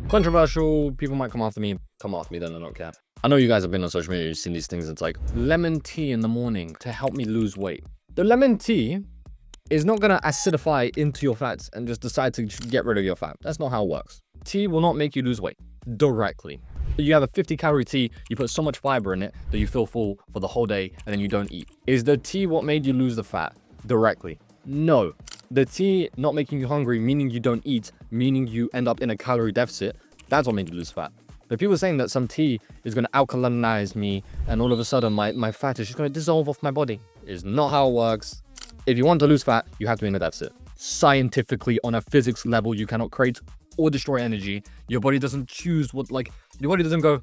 Controversial, people might come after me, then I don't care. I know you guys have been on social media, you've seen these things, it's like lemon tea in the morning to help me lose weight. The lemon tea is not gonna acidify into your fats and just decide to get rid of your fat. That's not how it works. Tea will not make you lose weight directly. You have a 50-calorie tea, you put so much fiber in it that you feel full for the whole day and then you don't eat. Is the tea what made you lose the fat directly? No. The tea not making you hungry, meaning you don't eat, meaning you end up in a calorie deficit, that's what made you lose fat. But people saying that some tea is going to alkalinize me and all of a sudden my fat is just going to dissolve off my body is not how it works. If you want to lose fat, you have to be in a deficit. Scientifically, on a physics level, you cannot create or destroy energy. Your body doesn't choose your body doesn't go,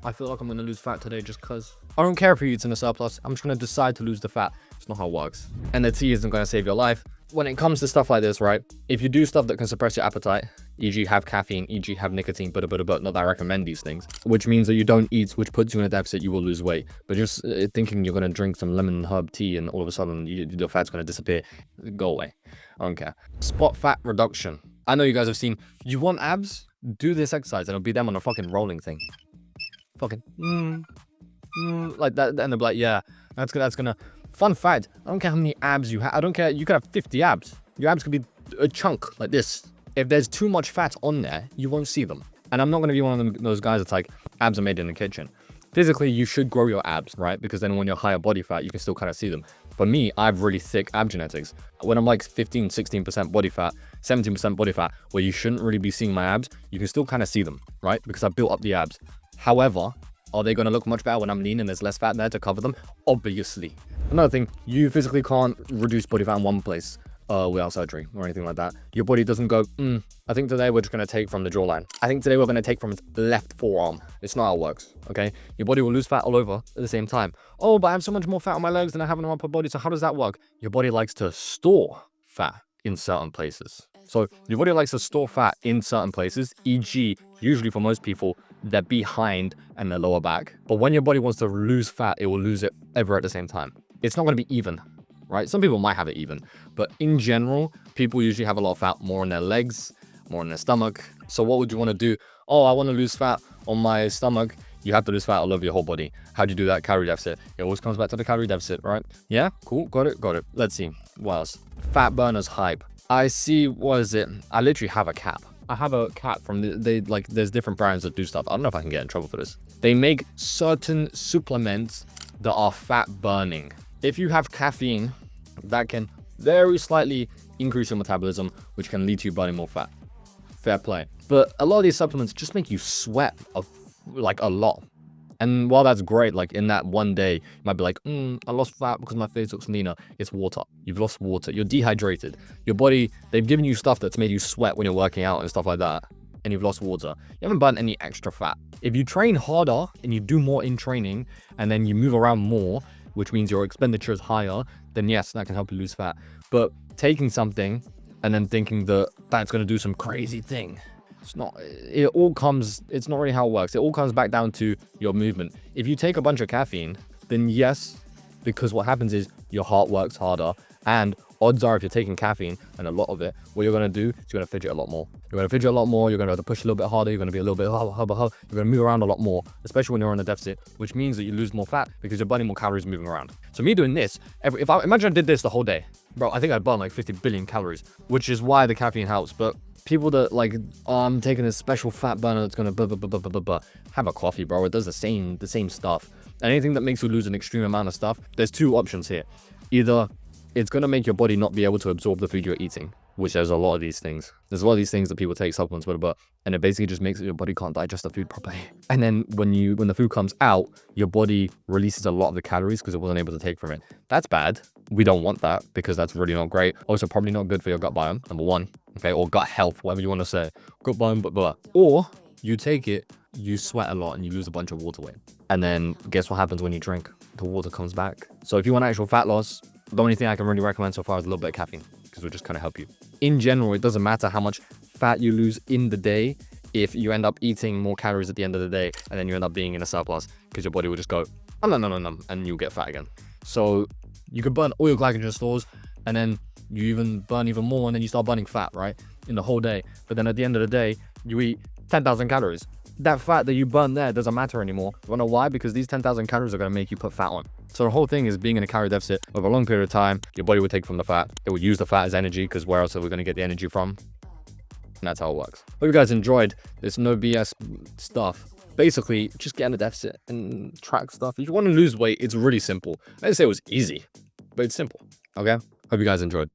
I feel like I'm going to lose fat today just because. I don't care if it's in a surplus. I'm just going to decide to lose the fat. It's not how it works. And the tea isn't going to save your life. When it comes to stuff like this, right? If you do stuff that can suppress your appetite, e.g. have caffeine, e.g. have nicotine, but not that I recommend these things, which means that you don't eat, which puts you in a deficit, you will lose weight. But just thinking you're going to drink some lemon herb tea and all of a sudden your fat's going to disappear, go away. I don't care. Spot fat reduction. I know you guys have seen, you want abs? Do this exercise and it'll be them on a fucking rolling thing. Fucking, like that, and they'll be like, yeah, that's gonna. Fun fact, I don't care how many abs you have. I don't care, you could have 50 abs. Your abs could be a chunk like this. If there's too much fat on there, you won't see them. And I'm not gonna be one of those guys that's like, abs are made in the kitchen. Physically, you should grow your abs, right? Because then when you're higher body fat, you can still kind of see them. For me, I have really thick ab genetics. When I'm like 15, 16% body fat, 17% body fat, where you shouldn't really be seeing my abs, you can still kind of see them, right? Because I built up the abs. However, are they going to look much better when I'm lean and there's less fat there to cover them? Obviously. Another thing, you physically can't reduce body fat in one place without surgery or anything like that. Your body doesn't go, I think today we're just going to take from the jawline. I think today we're going to take from its left forearm. It's not how it works, okay? Your body will lose fat all over at the same time. Oh, but I have so much more fat on my legs than I have on my upper body, so how does that work? Your body likes to store fat in certain places. So your body likes to store fat in certain places, e.g. usually for most people, they're behind and their lower back. But when your body wants to lose fat, it will lose it ever at the same time. It's not going to be even, right? Some people might have it even, but in general, people usually have a lot of fat more on their legs, more on their stomach. So what would you want to do? Oh, I want to lose fat on my stomach. You have to lose fat all over your whole body. How do you do that? Calorie deficit. It always comes back to the calorie deficit, right? Yeah, cool, got it. Let's see, what else? Fat burners hype. I see, what is it? I literally have a cap. I have a cap from there's different brands that do stuff. I don't know if I can get in trouble for this. They make certain supplements that are fat burning. If you have caffeine, that can very slightly increase your metabolism, which can lead to you burning more fat. Fair play. But a lot of these supplements just make you sweat a lot. And while that's great, like in that one day, you might be like, I lost fat because my face looks leaner. It's water. You've lost water. You're dehydrated. Your body, they've given you stuff that's made you sweat when you're working out and stuff like that. And you've lost water. You haven't burnt any extra fat. If you train harder and you do more in training and then you move around more, which means your expenditure is higher, then yes, that can help you lose fat. But taking something and then thinking that that's going to do some crazy thing, it's not really how it works. It all comes back down to your movement. If you take a bunch of caffeine, then yes, because what happens is your heart works harder, and odds are if you're taking caffeine and a lot of it, what you're going to do is you're going to fidget a lot more. You're going to fidget a lot more, you're going to have to push a little bit harder, you're going to be a little bit you're going to move around a lot more, especially when you're on a deficit, which means that you lose more fat because you're burning more calories moving around. So me doing this, imagine I did this the whole day, bro, I think I'd burn like 50 billion calories, which is why the caffeine helps. But people that like, I'm taking a special fat burner that's going to have a coffee, bro. It does the same stuff. And anything that makes you lose an extreme amount of stuff, there's two options here. Either it's going to make your body not be able to absorb the food you're eating, which there's a lot of these things. There's a lot of these things that people take supplements, and it basically just makes it your body can't digest the food properly. And then when the food comes out, your body releases a lot of the calories because it wasn't able to take from it. That's bad. We don't want that because that's really not great. Also, probably not good for your gut biome, number one, okay, or gut health, whatever you want to say. Gut biome, blah. Or you take it, you sweat a lot and you lose a bunch of water weight. And then guess what happens when you drink? The water comes back. So if you want actual fat loss, the only thing I can really recommend so far is a little bit of caffeine, because it'll just kind of help you. In general, it doesn't matter how much fat you lose in the day if you end up eating more calories at the end of the day and then you end up being in a surplus, because your body will just go, no, and you'll get fat again. So you could burn all your glycogen stores and then you even burn even more and then you start burning fat, right? In the whole day. But then at the end of the day, you eat 10,000 calories. That fat that you burn there doesn't matter anymore. You wanna know why? Because these 10,000 calories are gonna make you put fat on. So the whole thing is being in a calorie deficit over a long period of time. Your body will take from the fat. It will use the fat as energy, because where else are we gonna get the energy from? And that's how it works. Hope you guys enjoyed this no BS stuff. Basically, just get in a deficit and track stuff. If you want to lose weight, it's really simple. I didn't say it was easy, but it's simple. Okay? Hope you guys enjoyed.